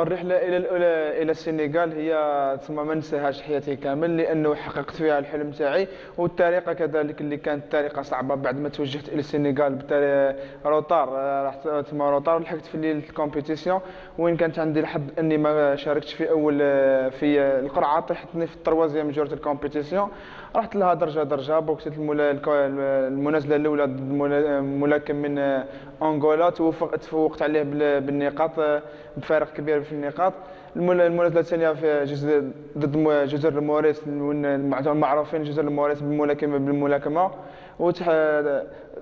الرحلة إلى السنغال هي ثم ما ننساهاش حياتي كامل، لأنه حققت فيها الحلم تاعي. والطريقة كذلك اللي كانت طريقة صعبة بعد ما توجهت إلى السنغال روطار. رحت ثم روطار، لحقت في ليلة الكومبيتيسيون وين كانت عندي الحظ أني ما شاركتش في أول في القرعة، طيحتني في التروازيام جورة الكومبيتيسيون. رحت لها درجة درجة، بوكسيت المنازلة الأولى ضد ملاكم من أنغولا، تفوقت عليه بالنقاط، بفارق كبير في النقاط. المنازله الثانيه في ضد جزر الموريس، المعروفين جزر الموريس بالملاكمه.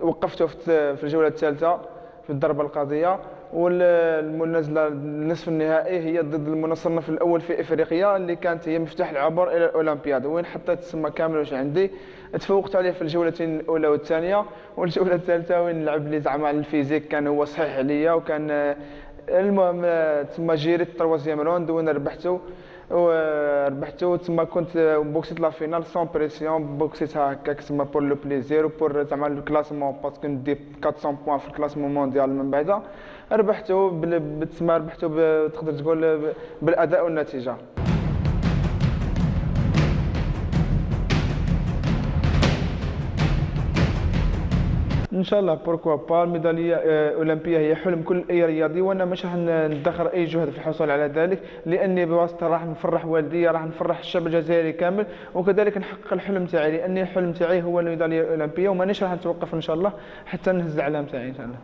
وقفته في الجوله الثالثه في الضربه القاضيه. والمنازله النصف النهائي هي ضد المصنف الاول في افريقيا، اللي كانت هي مفتاح العبور الى الاولمبياد، وين حطيت تسمى كامل واش عندي. تفوقت عليه في الجولتين الاولى والثانيه. والجوله الثالثه وين لعب لي زعما على الفيزيك، كان هو صحيح عليا، وكان المهم تما جيريت التروازيام روند وين وربحتو. تما كنت بوكسيت لا فينال سون بريسيون، بوكسيتها هكاك تما بور لو بليزير وبور زعما الكلاسمون، باسكو ندي 400 بوان في الكلاسمون مونديال من بعدا. ربحتو تما ربحتو تقدر تقول بالاداء والنتيجه. ان شاء الله بوركوا با الميداليه اولمبيه هي حلم كل اي رياضي، وانا مش راح ندخر اي جهد في الحصول على ذلك، لاني بواسطه راح نفرح والدي، راح نفرح الشعب الجزائري كامل، وكذلك نحقق الحلم تاعي، لاني الحلم تاعي هو الميداليه الاولمبيه، ومانيش راح نتوقف ان شاء الله حتى نهز العلام تاعي ان شاء الله.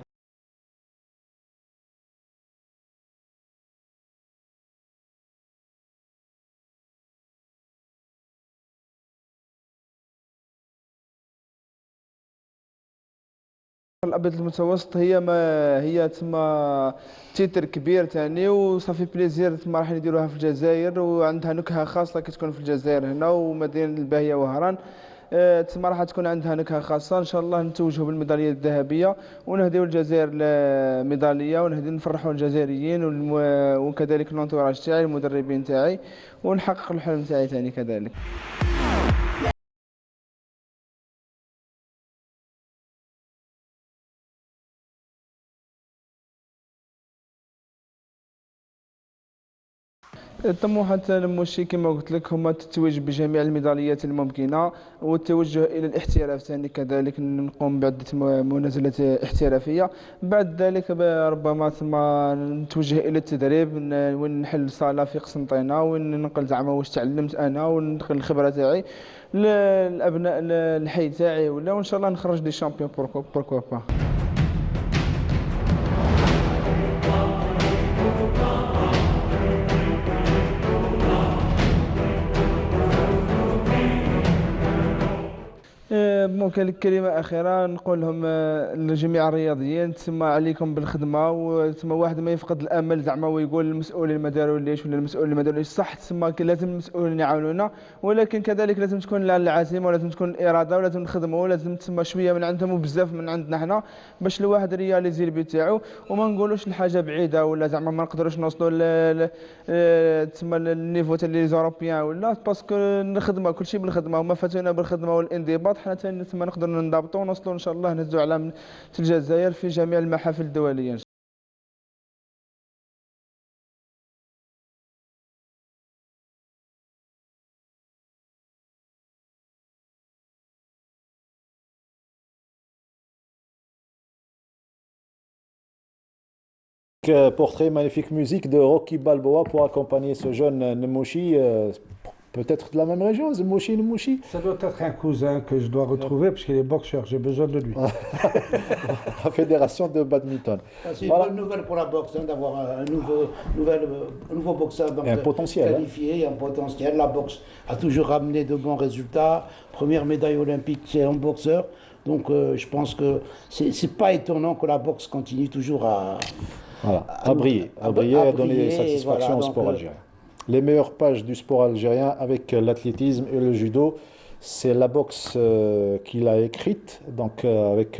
الابيض المتوسط هي ما هي تما تيتر كبير تاني، وصافي بليزير تما راح يديروها في الجزائر، وعندها نكهه خاصه كتكون في الجزائر هنا ومدينه الباهيه وهران. تما راح تكون عندها نكهه خاصه. ان شاء الله نتوجهوا بالميداليه الذهبيه، ونهديو الجزائر الميداليه، ونهديو نفرحوا الجزائريين وكذلك الانتوراج تاعي المدربين تاعي، ونحقق الحلم تاعي ثاني كذلك. طموحات الموشي كما قلت لك هما التتويج بجميع الميداليات الممكنة، والتوجه إلى الاحتراف ثاني كذلك، نقوم بعدة منازلات احترافية. بعد ذلك ربما ثم نتوجه إلى التدريب، وين نحل صالة في قسنطينة، وين ننقل زعما واش تعلمت أنا، وننقل الخبرة تاعي للأبناء الحي تاعي، وإن شاء الله نخرج دي شامبيون بوركوا با. ممكن كلمة أخيرة نقول لهم لجميع الرياضيين، تسمى عليكم بالخدمة، وتسمى واحد ما يفقد الأمل زعما ويقول المسؤولين ما داروا ليش ولا المسؤولين ما داروا ليش. صح تسمى لازم المسؤولين يعاونونا، ولكن كذلك لازم تكون العزيمة، ولازم تكون الإرادة، ولازم نخدموا، ولازم تسمى شوية من عندهم وبزاف من عندنا حنا، باش الواحد رياليزي البي تاعو، وما نقولوش الحاجة بعيدة، ولا زعما ما نقدروش نوصلوا تسمى النيفو تاع لي زوروبيان، ولا باسكو الخدمة كلشي بالخدمة، هما فاتونا بالخدمة والانضباط، حنا تما نقدروا ننضبطوا ونوصلوا ان شاء الله نهزوا علم الجزائر في جميع المحافل الدوليه. Portrait, magnifique musique de Rocky Balboa pour accompagner ce jeune Nemouchi, peut-être de la même région, Nemouchi, Nemouchi. Ça doit être un cousin que je dois retrouver parce qu'il est boxeur, j'ai besoin de lui. La fédération de badminton. C'est une Voilà. bonne nouvelle pour la boxe, hein, d'avoir un nouveau boxeur donc, Et un potentiel, qualifié, un potentiel. La boxe a toujours ramené de bons résultats. Première médaille olympique, c'est un boxeur. Donc je pense que c'est pas étonnant que la boxe continue toujours Voilà, à briller, à donner briller, satisfaction voilà, au donc, sport algérien. Les meilleures pages du sport algérien avec l'athlétisme et le judo, c'est la boxe qu'il a écrite, donc avec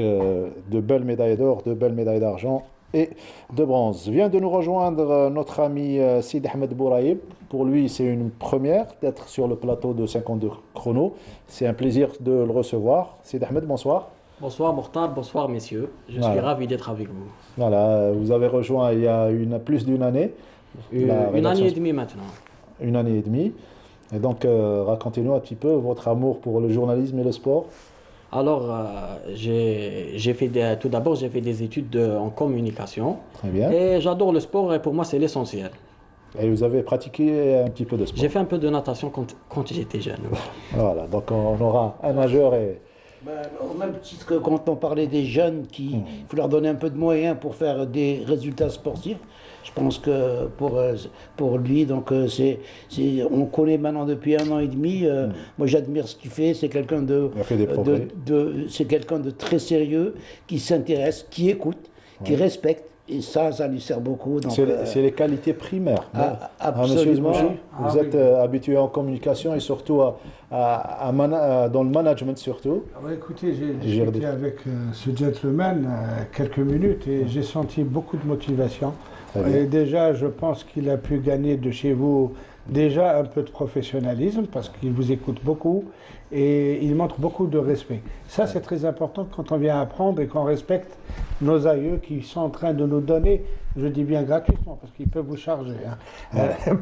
de belles médailles d'or, de belles médailles d'argent et de bronze. Vient de nous rejoindre notre ami Sid Ahmed Bouraïb. Pour lui, c'est une première d'être sur le plateau de 52 chrono. C'est un plaisir de le recevoir. Sid Ahmed, bonsoir. Bonsoir Mortar, bonsoir messieurs. Je suis Voilà. ravi d'être avec vous. Voilà, vous avez rejoint il y a plus d'une année la Une rédaction année et demie maintenant. Une année et demie. Et donc, racontez-nous un petit peu votre amour pour le journalisme et le sport. Alors, j'ai fait tout d'abord, j'ai fait des études en communication. Très bien. Et j'adore le sport et pour moi, c'est l'essentiel. Et vous avez pratiqué un petit peu de sport. J'ai fait un peu de natation quand j'étais jeune. Voilà, donc on aura un nageur et... Ben, au même titre que quand on parlait des jeunes, il faut leur donner un peu de moyens pour faire des résultats sportifs. Je pense que pour lui, donc on connaît maintenant depuis 1 an et demi. Moi, j'admire ce qu'il fait. C'est quelqu'un Il a fait des progrès. c'est quelqu'un de très sérieux, qui s'intéresse, qui écoute, qui respecte. Et ça lui sert beaucoup. C'est les qualités primaires. Absolument. Monsieur Zmouchi, vous êtes habitué en communication et surtout dans le management surtout. Écoutez, j'ai discuté avec ce gentleman quelques minutes et j'ai senti beaucoup de motivation. Et déjà, je pense qu'il a pu gagner de chez vous déjà un peu de professionnalisme parce qu'il vous écoute beaucoup et il montre beaucoup de respect. Ça, c'est très important quand on vient apprendre et qu'on respecte nos aïeux qui sont en train de nous donner, je dis bien gratuitement, parce qu'ils peuvent vous charger.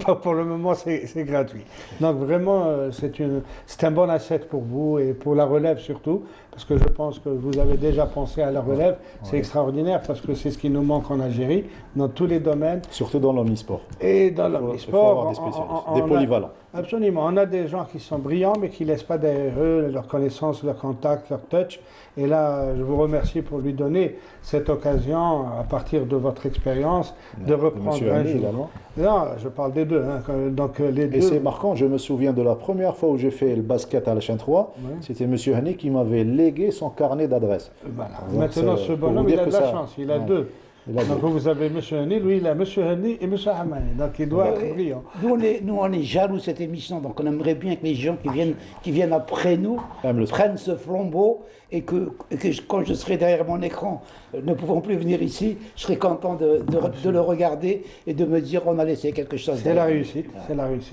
Pas pour le moment, c'est gratuit. Donc vraiment, c'est un bon asset pour vous et pour la relève surtout, parce que je pense que vous avez déjà pensé à la relève. C'est extraordinaire parce que c'est ce qui nous manque en Algérie, dans tous les domaines. Surtout dans l'omnisport. Et dans l'omnisport, des spécialistes, des polyvalents. Absolument. On a des gens qui sont brillants, mais qui ne laissent pas derrière eux leur connaissance, leur contact, leur touch. Et là, je vous remercie pour lui donner cette occasion, à partir de votre expérience, de reprendre un jeu. Non, je parle des deux. Donc, les deux. Et c'est marquant, je me souviens de la première fois où j'ai fait le basket à la Chaîne 3, c'était M. Hani qui m'avait légué son carnet d'adresse. Voilà. Maintenant, ce bonhomme, il a de la chance, il a deux. Donc vous avez M. Hani, lui il a M. Hani et M. Hamani, donc il doit être brillant. Nous on est jaloux de cette émission, donc on aimerait bien que les gens qui viennent après nous prennent ce flambeau et que quand je serai derrière mon écran, ne pouvant plus venir ici, je serai content de le regarder et de me dire on a laissé quelque chose. C'est la réussite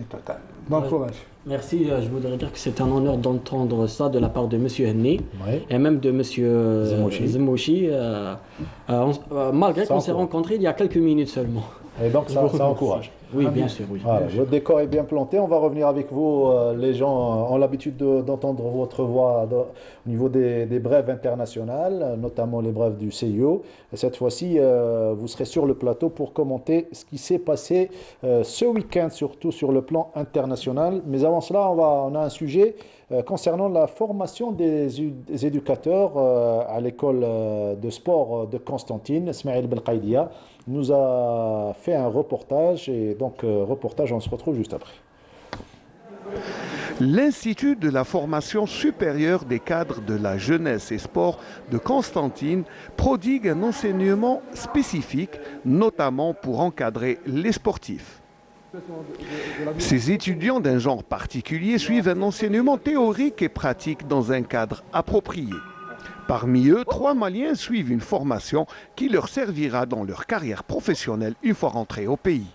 totale. Bon courage. Merci, je voudrais dire que c'est un honneur d'entendre ça de la part de M. Henni et même de M. Zmouchi, malgré qu'on s'est rencontrés il y a quelques minutes seulement. Et donc ça encourage. Oui, bien sûr. Oui. Voilà, votre décor est bien planté. On va revenir avec vous. Les gens ont l'habitude d'entendre votre voix au niveau des brèves internationales, notamment les brèves du CIO. Et cette fois-ci, vous serez sur le plateau pour commenter ce qui s'est passé ce week-end, surtout sur le plan international. Mais avant cela, on a un sujet concernant la formation des éducateurs à l'école de sport de Constantine. Ismaël Belkaidia nous a fait un reportage et donc reportage, on se retrouve juste après. L'Institut de la formation supérieure des cadres de la jeunesse et sport de Constantine prodigue un enseignement spécifique, notamment pour encadrer les sportifs. Ces étudiants d'un genre particulier suivent un enseignement théorique et pratique dans un cadre approprié. Parmi eux, 3 Maliens suivent une formation qui leur servira dans leur carrière professionnelle une fois rentrés au pays.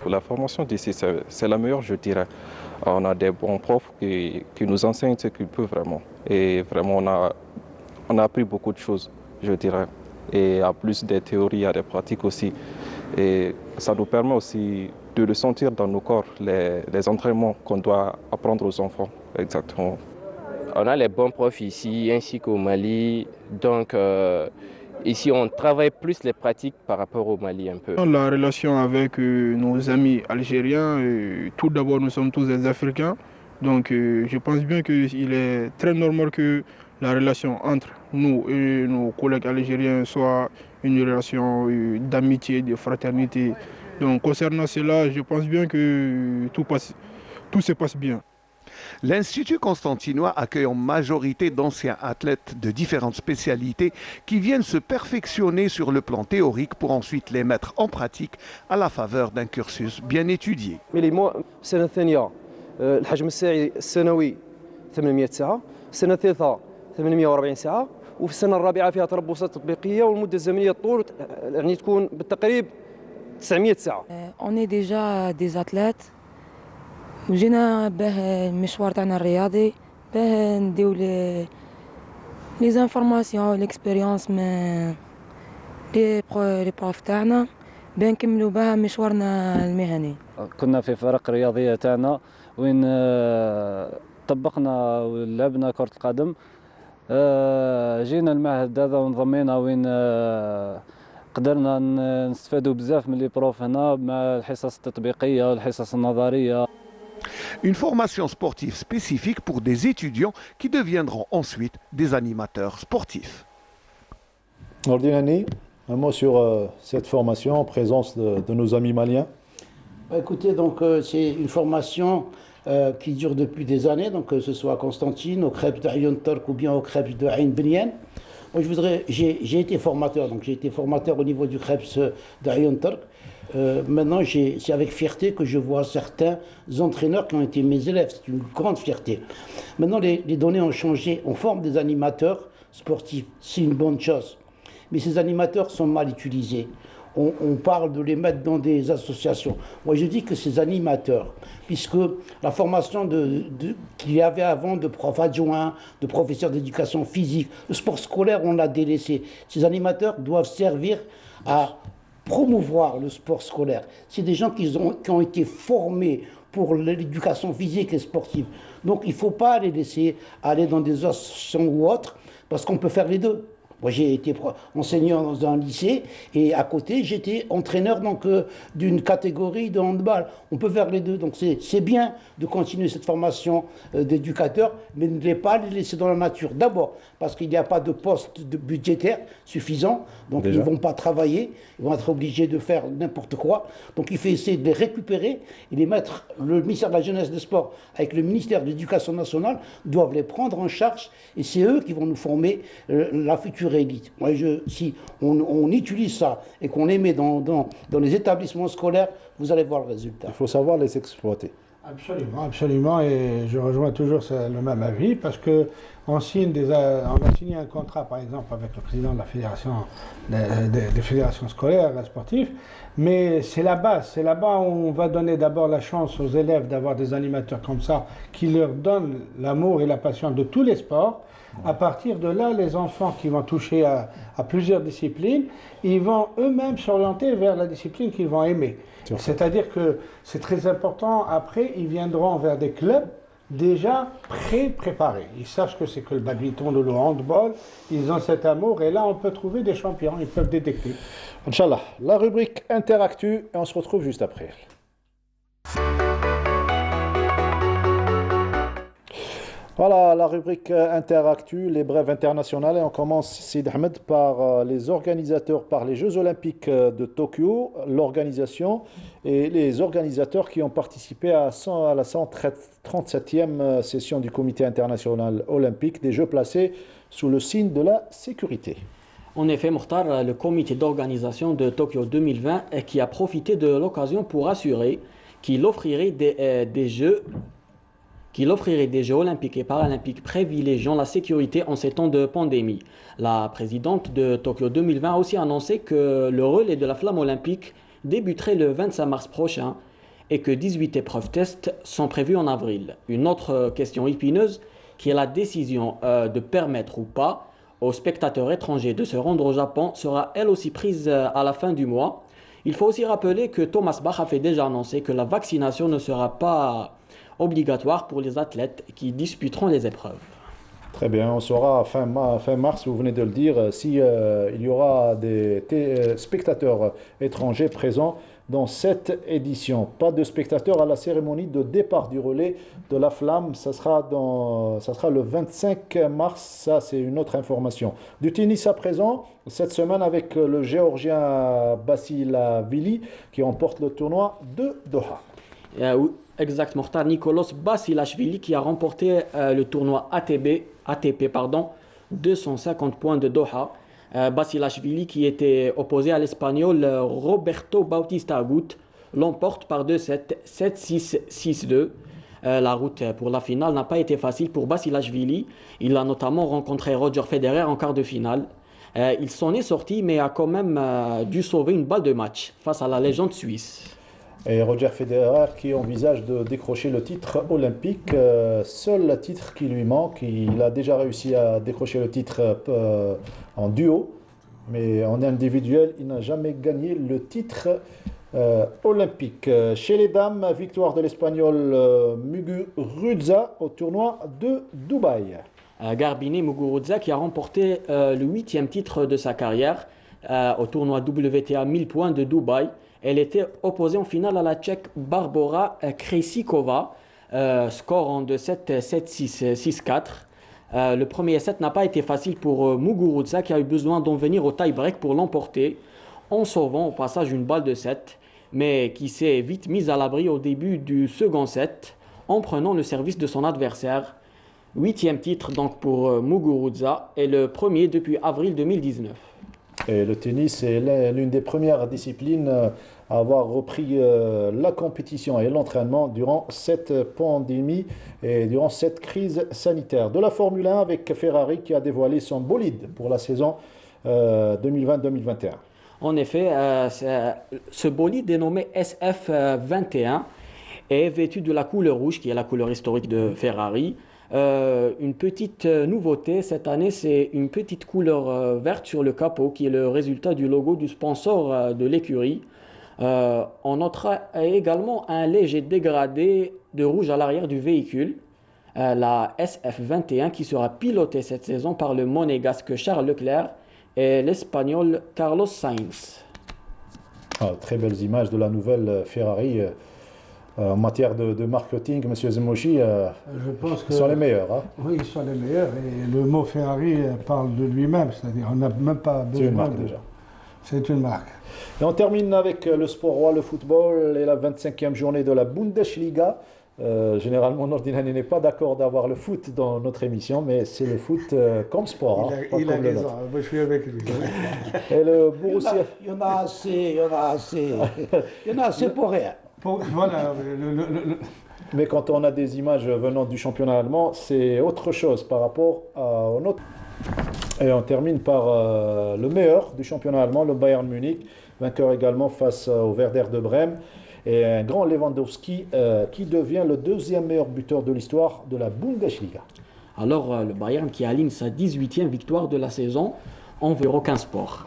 La formation d'ici, c'est la meilleure, je dirais. On a des bons profs qui nous enseignent ce qu'ils peuvent vraiment. Et vraiment, on a appris beaucoup de choses, je dirais. Et à plus des théories, il y a des pratiques aussi. Et ça nous permet aussi de le sentir dans nos corps, les entraînements qu'on doit apprendre aux enfants. Exactement. On a les bons profs ici, ainsi qu'au Mali. Donc, ici, on travaille plus les pratiques par rapport au Mali un peu. La relation avec nos amis algériens, tout d'abord, nous sommes tous des Africains. Donc, je pense bien qu'il est très normal que la relation entre nous et nos collègues algériens soit une relation d'amitié, de fraternité. Donc, concernant cela, je pense bien que tout se passe bien. L'Institut constantinois accueille en majorité d'anciens athlètes de différentes spécialités qui viennent se perfectionner sur le plan théorique pour ensuite les mettre en pratique à la faveur d'un cursus bien étudié. السنة الثانية الحجم الساعي السنوي 800 ساعة، السنة الثالثة 840 ساعة، وفي السنة الرابعة فيها تربصات تطبيقية والمدة الزمنية طول يعني تكون بالتقريب 900 ساعة. On est déjà des athlètes. وجينا باه المشوار تاعنا الرياضي باه نديو لي زانفورماسيون ليكسبيريونس من لي بروف تاعنا باه نكملوا بها مشوارنا المهني. كنا في فرق رياضية تاعنا وين طبقنا ولعبنا كرة القدم. جينا المعهد هذا وانضمينا وين قدرنا نستفادوا بزاف من لي بروف هنا مع الحصص التطبيقية والحصص النظرية. Une formation sportive spécifique pour des étudiants qui deviendront ensuite des animateurs sportifs. Ordinani, un mot sur cette formation en présence de nos amis maliens. Écoutez, donc c'est une formation qui dure depuis des années, donc que ce soit à Constantine, au crêpes d'Ayon Turk ou bien au crêpes de Ain Benyen. Moi, j'ai été formateur, donc j'ai été formateur au niveau du crêpes d'Ayon Turk. Maintenant, c'est avec fierté que je vois certains entraîneurs qui ont été mes élèves. C'est une grande fierté. Maintenant, les données ont changé. On forme des animateurs sportifs. C'est une bonne chose. Mais ces animateurs sont mal utilisés. On parle de les mettre dans des associations. Moi, je dis que ces animateurs, puisque la formation qu'il y avait avant de profs adjoints, de professeurs d'éducation physique, le sport scolaire, on l'a délaissé. Ces animateurs doivent servir à promouvoir le sport scolaire. C'est des gens qui ont été formés pour l'éducation physique et sportive. Donc il ne faut pas les laisser aller dans des associations ou autres, parce qu'on peut faire les deux. Moi, j'ai été enseignant dans un lycée et à côté, j'étais entraîneur d'une catégorie de handball. On peut faire les deux. Donc, c'est bien de continuer cette formation d'éducateur, mais ne pas les laisser dans la nature. D'abord, parce qu'il n'y a pas de poste budgétaire suffisant. Donc, ils ne vont pas travailler. Ils vont être obligés de faire n'importe quoi. Donc, il faut essayer de les récupérer et les mettre. Le ministère de la Jeunesse et des Sports, avec le ministère de l'Éducation nationale, doivent les prendre en charge. Et c'est eux qui vont nous former la future élite. Moi, si on utilise ça et qu'on les met dans les établissements scolaires, vous allez voir le résultat. Il faut savoir les exploiter. Absolument, absolument, et je rejoins toujours le même avis, parce qu'on a signé un contrat, par exemple, avec le président de la fédération, des fédérations scolaires et sportives, mais c'est la base, c'est là-bas où on va donner d'abord la chance aux élèves d'avoir des animateurs comme ça, qui leur donnent l'amour et la passion de tous les sports. À partir de là, les enfants qui vont toucher à plusieurs disciplines, ils vont eux-mêmes s'orienter vers la discipline qu'ils vont aimer. C'est-à-dire que c'est très important, après, ils viendront vers des clubs déjà préparés. Ils savent ce que c'est que le badminton ou le handball, ils ont cet amour, et là, on peut trouver des champions, ils peuvent détecter. Inch'Allah, la rubrique Interactu, et on se retrouve juste après. Voilà la rubrique Interactu, les brèves internationales. Et on commence, Sid Ahmed, par les organisateurs, par les Jeux Olympiques de Tokyo, l'organisation et les organisateurs qui ont participé à la 137e session du Comité international olympique des Jeux placés sous le signe de la sécurité. En effet, Mokhtar, le comité d'organisation de Tokyo 2020 qui a profité de l'occasion pour assurer qu'il offrirait des Jeux olympiques et paralympiques privilégiant la sécurité en ces temps de pandémie. La présidente de Tokyo 2020 a aussi annoncé que le relais de la flamme olympique débuterait le 25 mars prochain et que 18 épreuves tests sont prévues en avril. Une autre question épineuse qui est la décision de permettre ou pas aux spectateurs étrangers de se rendre au Japon sera elle aussi prise à la fin du mois. Il faut aussi rappeler que Thomas Bach a fait déjà annoncer que la vaccination ne sera pas obligatoire pour les athlètes qui disputeront les épreuves. Très bien, on saura fin mars, vous venez de le dire, si il y aura des spectateurs étrangers présents dans cette édition. Pas de spectateurs à la cérémonie de départ du relais de la flamme, ça sera le 25 mars, ça c'est une autre information. Du tennis à présent, cette semaine avec le Géorgien Basilashvili qui remporte le tournoi de Doha. Exact, Mokhtar. Nicolas Basilashvili qui a remporté le tournoi ATP 250 points de Doha. Basilashvili qui était opposé à l'Espagnol Roberto Bautista Agut l'emporte par 2-7, 7-6, 6-2. La route pour la finale n'a pas été facile pour Basilashvili. Il a notamment rencontré Roger Federer en quart de finale. Il s'en est sorti mais a quand même dû sauver une balle de match face à la légende suisse. Et Roger Federer qui envisage de décrocher le titre olympique, seul titre qui lui manque. Il a déjà réussi à décrocher le titre en duo. mais en individuel, il n'a jamais gagné le titre olympique. Chez les dames, victoire de l'Espagnol Muguruza au tournoi de Dubaï. Garbine Muguruza qui a remporté le 8e titre de sa carrière au tournoi WTA 1000 points de Dubaï. Elle était opposée en finale à la Tchèque Barbora Krejcikova, score en 2-7, 7-6, 6-4. Le premier set n'a pas été facile pour Muguruza qui a eu besoin d'en venir au tie-break pour l'emporter en sauvant au passage une balle de 7, mais qui s'est vite mise à l'abri au début du second set en prenant le service de son adversaire. 8e titre donc pour Muguruza et le premier depuis avril 2019. Et le tennis est l'une des premières disciplines à avoir repris la compétition et l'entraînement durant cette pandémie et durant cette crise sanitaire. De la Formule 1 avec Ferrari qui a dévoilé son bolide pour la saison 2020-2021. En effet, ce bolide dénommé SF21 est vêtu de la couleur rouge qui est la couleur historique de Ferrari. Une petite nouveauté cette année, c'est une petite couleur verte sur le capot qui est le résultat du logo du sponsor de l'écurie. On notera également un léger dégradé de rouge à l'arrière du véhicule, la SF21 qui sera pilotée cette saison par le monégasque Charles Leclerc et l'Espagnol Carlos Sainz. Très belles images de la nouvelle Ferrari. En matière de marketing, M. Zemmouri, je pense que sont les meilleurs. Hein? Oui, ils sont les meilleurs. Et le mot Ferrari parle de lui-même. C'est-à-dire on n'a même pas besoin. C'est une marque déjà. C'est une marque. Et on termine avec le sport roi, le football et la 25e journée de la Bundesliga. Généralement, Nordinani n'est pas d'accord d'avoir le foot dans notre émission, mais c'est le foot comme sport. Il a raison, moi je suis avec lui. Et le Borussia... Il y en a assez pour rien. Voilà. Mais quand on a des images venant du championnat allemand, c'est autre chose par rapport au nôtre. Et on termine par le meilleur du championnat allemand, le Bayern Munich, vainqueur également face au Werder de Brême. Et un grand Lewandowski qui devient le deuxième meilleur buteur de l'histoire de la Bundesliga. Alors le Bayern qui aligne sa 18e victoire de la saison en aucun sport.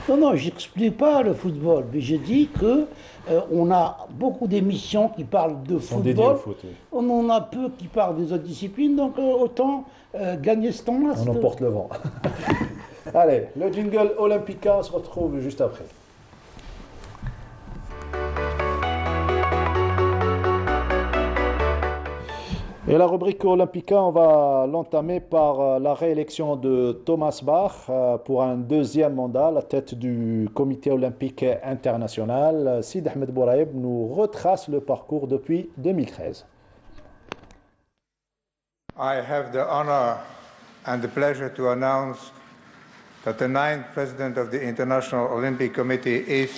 Non, je n'explique pas le football, mais je dis que on a beaucoup d'émissions qui parlent de football. Foot, oui. On en a peu qui parlent des autres disciplines, donc autant gagner ce temps-là. On emporte le vent. Allez, le jingle Olympica, on se retrouve juste après. Et la rubrique Olympica, on va l'entamer par la réélection de Thomas Bach pour un deuxième mandat à la tête du Comité olympique international. Sid Ahmed Bouraïb nous retrace le parcours depuis 2013. I have the honor and the pleasure to announce that the 9th President of the International Olympic Committee is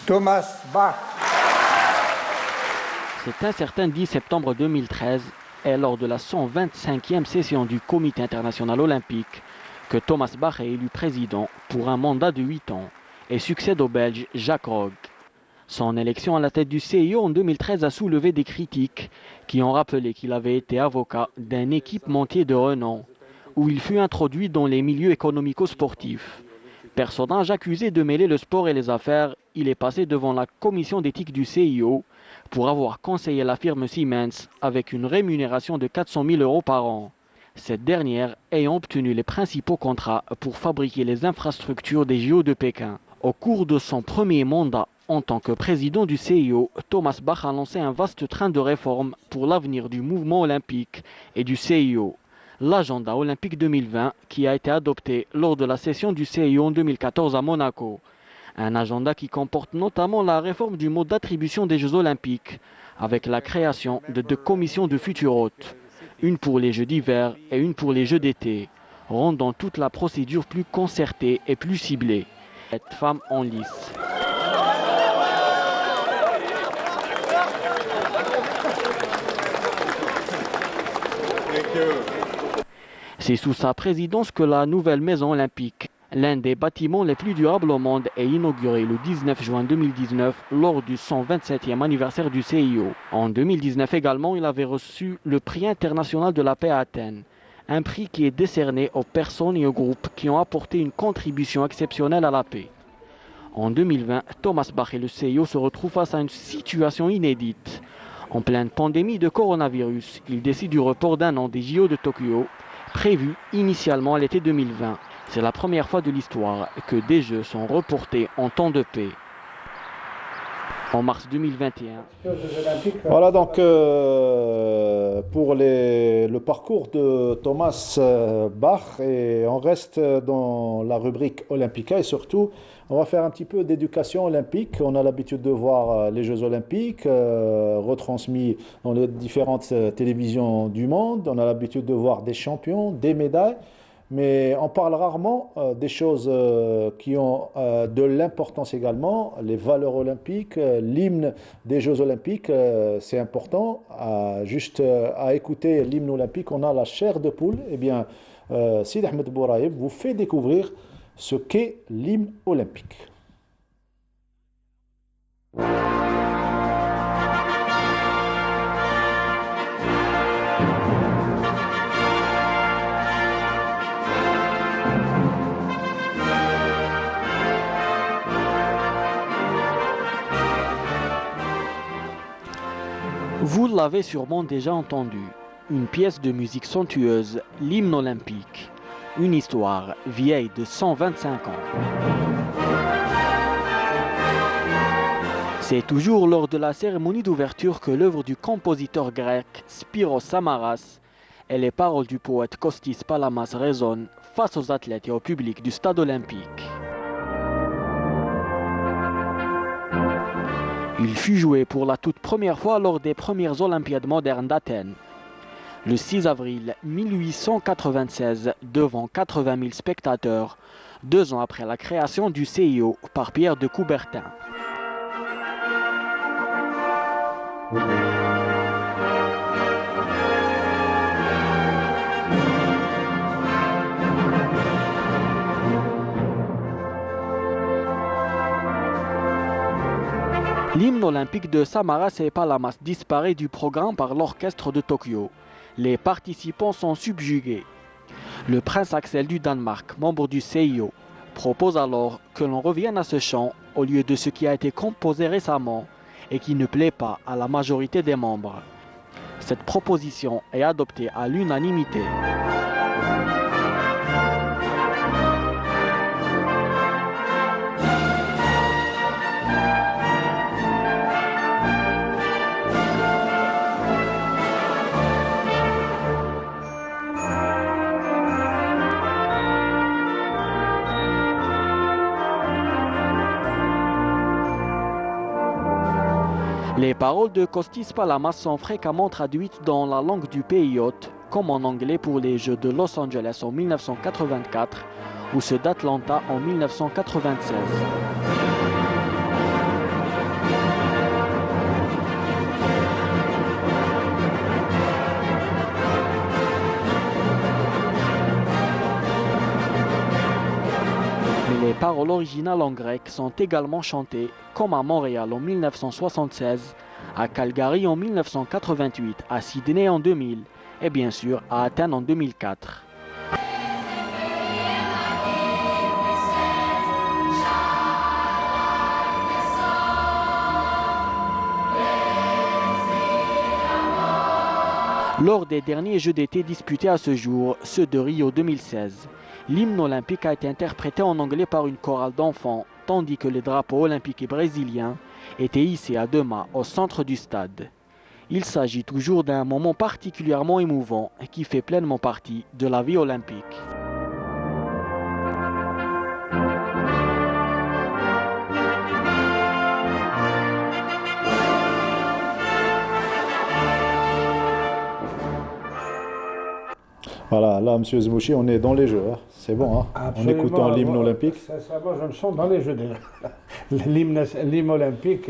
Thomas Bach. C'est un certain 10 septembre 2013 et lors de la 125e session du Comité international olympique que Thomas Bach est élu président pour un mandat de 8 ans et succède au Belge Jacques Rogge. Son élection à la tête du CIO en 2013 a soulevé des critiques qui ont rappelé qu'il avait été avocat d'un équipementier de renom où il fut introduit dans les milieux économico-sportifs. Personnage accusé de mêler le sport et les affaires, il est passé devant la commission d'éthique du CIO pour avoir conseillé la firme Siemens avec une rémunération de 400 000 € par an. Cette dernière ayant obtenu les principaux contrats pour fabriquer les infrastructures des JO de Pékin. Au cours de son premier mandat en tant que président du CIO, Thomas Bach a lancé un vaste train de réformes pour l'avenir du mouvement olympique et du CIO. L'agenda olympique 2020 qui a été adopté lors de la session du CIO en 2014 à Monaco. Un agenda qui comporte notamment la réforme du mode d'attribution des Jeux olympiques, avec la création de 2 commissions de futurs hôtes, une pour les Jeux d'hiver et une pour les Jeux d'été, rendant toute la procédure plus concertée et plus ciblée. Cette femme en lice. C'est sous sa présidence que la nouvelle maison olympique, l'un des bâtiments les plus durables au monde, est inauguré le 19 juin 2019 lors du 127e anniversaire du CIO. En 2019 également, il avait reçu le prix international de la paix à Athènes, Un prix qui est décerné aux personnes et aux groupes qui ont apporté une contribution exceptionnelle à la paix. En 2020, Thomas Bach et le CIO se retrouvent face à une situation inédite. En pleine pandémie de coronavirus, ils décident du report d'un an des JO de Tokyo, prévus initialement à l'été 2020. C'est la première fois de l'histoire que des Jeux sont reportés en temps de paix. En mars 2021. Voilà donc pour le parcours de Thomas Bach, et on reste dans la rubrique Olympica et surtout on va faire un petit peu d'éducation olympique. On a l'habitude de voir les Jeux olympiques retransmis dans les différentes télévisions du monde. On a l'habitude de voir des champions, des médailles. Mais on parle rarement des choses qui ont de l'importance également, les valeurs olympiques, l'hymne des Jeux olympiques, c'est important. Juste à écouter l'hymne olympique, on a la chair de poule. Eh bien, Sidi Ahmed Bouraïb vous fait découvrir ce qu'est l'hymne olympique. Vous l'avez sûrement déjà entendu, une pièce de musique somptueuse, l'hymne olympique, une histoire vieille de 125 ans. C'est toujours lors de la cérémonie d'ouverture que l'œuvre du compositeur grec Spyros Samaras et les paroles du poète Kostis Palamas résonnent face aux athlètes et au public du stade olympique. Il fut joué pour la toute première fois lors des premières Olympiades modernes d'Athènes, le 6 avril 1896, devant 80 000 spectateurs, 2 ans après la création du CIO par Pierre de Coubertin. L'hymne olympique de Samaras et Palamas disparaît du programme par l'orchestre de Tokyo. Les participants sont subjugués. Le prince Axel du Danemark, membre du CIO, propose alors que l'on revienne à ce chant au lieu de ce qui a été composé récemment et qui ne plaît pas à la majorité des membres. Cette proposition est adoptée à l'unanimité. Les paroles de Kostis Palamas sont fréquemment traduites dans la langue du pays hôte, comme en anglais pour les Jeux de Los Angeles en 1984 ou ceux d'Atlanta en 1996. Mais les paroles originales en grec sont également chantées, comme à Montréal en 1976, à Calgary en 1988, à Sydney en 2000 et bien sûr à Athènes en 2004. Lors des derniers Jeux d'été disputés à ce jour, ceux de Rio 2016, l'hymne olympique a été interprété en anglais par une chorale d'enfants, tandis que le drapeau olympique brésilien était hissé à 2 mâts au centre du stade. Il s'agit toujours d'un moment particulièrement émouvant qui fait pleinement partie de la vie olympique. Voilà, là, M. Zmouchi, on est dans les Jeux. Hein. C'est bon, hein, en écoutant l'hymne olympique. Sincèrement, je me sens dans les Jeux déjà. L'hymne olympique,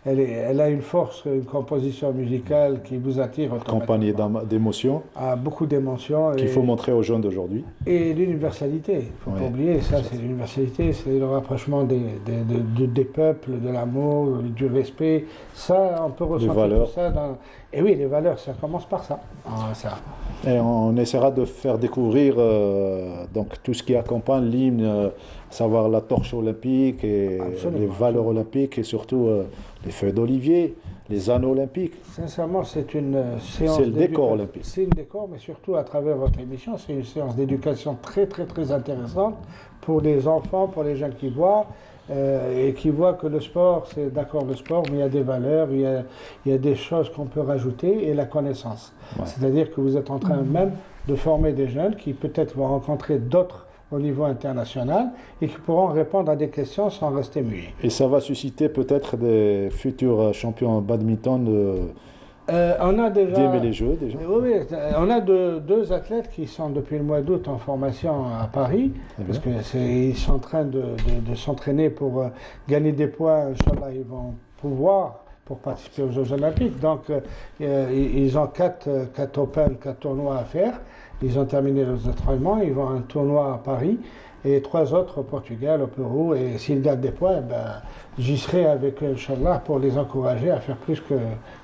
elle a une force, une composition musicale qui vous attire accompagnée d'émotions. Beaucoup d'émotions. Qu'il faut montrer aux jeunes d'aujourd'hui. Et l'universalité, il ne faut pas oublier, ça c'est l'universalité, c'est le rapprochement des peuples, de l'amour, du respect. Ça, on peut ressentir tout ça dans... Et oui, les valeurs, ça commence par ça. Et on essaiera de faire découvrir donc, tout ce qui accompagne l'hymne, savoir la torche olympique et les valeurs olympiques et surtout les feuilles d'olivier, les anneaux olympiques. Sincèrement, c'est une séance. C'est le décor olympique. C'est le décor, mais surtout à travers votre émission, c'est une séance d'éducation très très très intéressante pour les enfants, pour les gens qui voient. Et qui voient que le sport, c'est d'accord le sport, mais il y a des valeurs, il y a des choses qu'on peut rajouter et la connaissance. Ouais. C'est-à-dire que vous êtes en train même de former des jeunes qui peut-être vont rencontrer d'autres au niveau international et qui pourront répondre à des questions sans rester muets. Et ça va susciter peut-être des futurs champions badminton on a déjà d'aimer les jeux déjà. Oui, on a deux athlètes qui sont depuis le mois d'août en formation à Paris, parce qu'ils sont en train de s'entraîner pour gagner des points. Inch'Allah, ils vont pouvoir pour participer aux Jeux Olympiques. Donc, ils ont 4 Open, 4 tournois à faire. Ils ont terminé leurs entraînements. Ils vont à un tournoi à Paris et 3 autres au Portugal, au Pérou. Et s'ils gagnent des points, j'y serai avec eux, Inch'Allah, pour les encourager à faire plus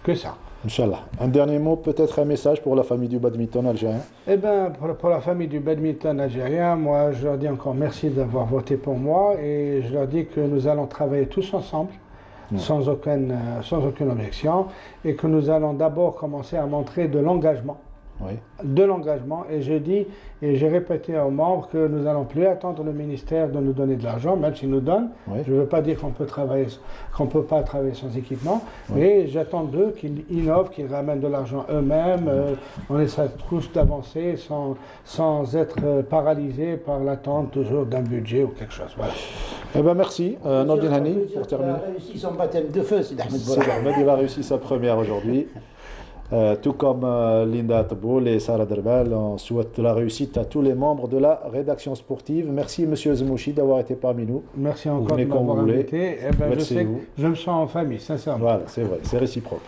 que ça. Inch'Allah. Un dernier mot, peut-être un message pour la famille du badminton algérien. Eh bien, pour la famille du badminton algérien, moi, je leur dis encore merci d'avoir voté pour moi et je leur dis que nous allons travailler tous ensemble, sans aucune objection, et que nous allons d'abord commencer à montrer de l'engagement. Oui. De l'engagement, et j'ai dit et j'ai répété aux membres que nous n'allons plus attendre le ministère de nous donner de l'argent, même s'il nous donne. Oui. Je ne veux pas dire qu'on peut pas travailler sans équipement, mais j'attends d'eux qu'ils innovent, qu'ils ramènent de l'argent eux-mêmes. On essaie tous d'avancer sans être paralysés par l'attente toujours d'un budget ou quelque chose. Voilà. Eh ben merci, Nordin Hani, pour terminer. Il a réussi son baptême de feu, c'est Ahmed Ahmed, il a réussi sa première aujourd'hui. Tout comme Linda Taboul et Sarah Derbal, on souhaite la réussite à tous les membres de la rédaction sportive. Merci Monsieur Zemouchi d'avoir été parmi nous. Merci encore de m'avoir invité. Je sais que je me sens en famille, sincèrement. Voilà, c'est vrai, c'est réciproque.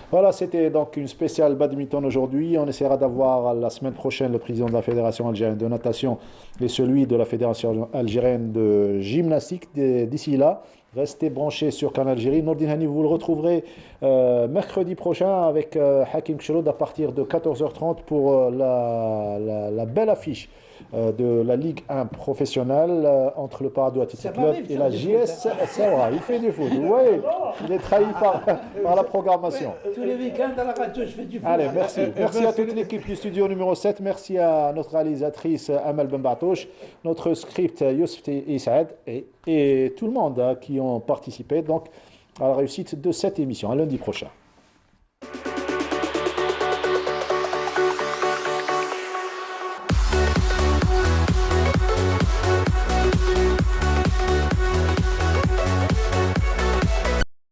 Voilà, c'était donc une spéciale badminton aujourd'hui. On essaiera d'avoir la semaine prochaine le président de la Fédération algérienne de natation et celui de la Fédération algérienne de gymnastique. D'ici là, restez branchés sur Canal Algérie. Nordin Hani, vous le retrouverez mercredi prochain avec Hakim Kshroud à partir de 14h30 pour la belle affiche de la Ligue 1 professionnelle entre le Paradou Athletic Club et la JS Saoura. Il fait du foot. Oui, il est trahi par la programmation. Tous les week-ends à la radio, je fais du foot. Allez, merci. Merci à toute l'équipe du studio numéro 7. Merci à notre réalisatrice Amal Benbatouche, notre script Youssef Issaad et tout le monde qui ont participé donc à la réussite de cette émission. À lundi prochain.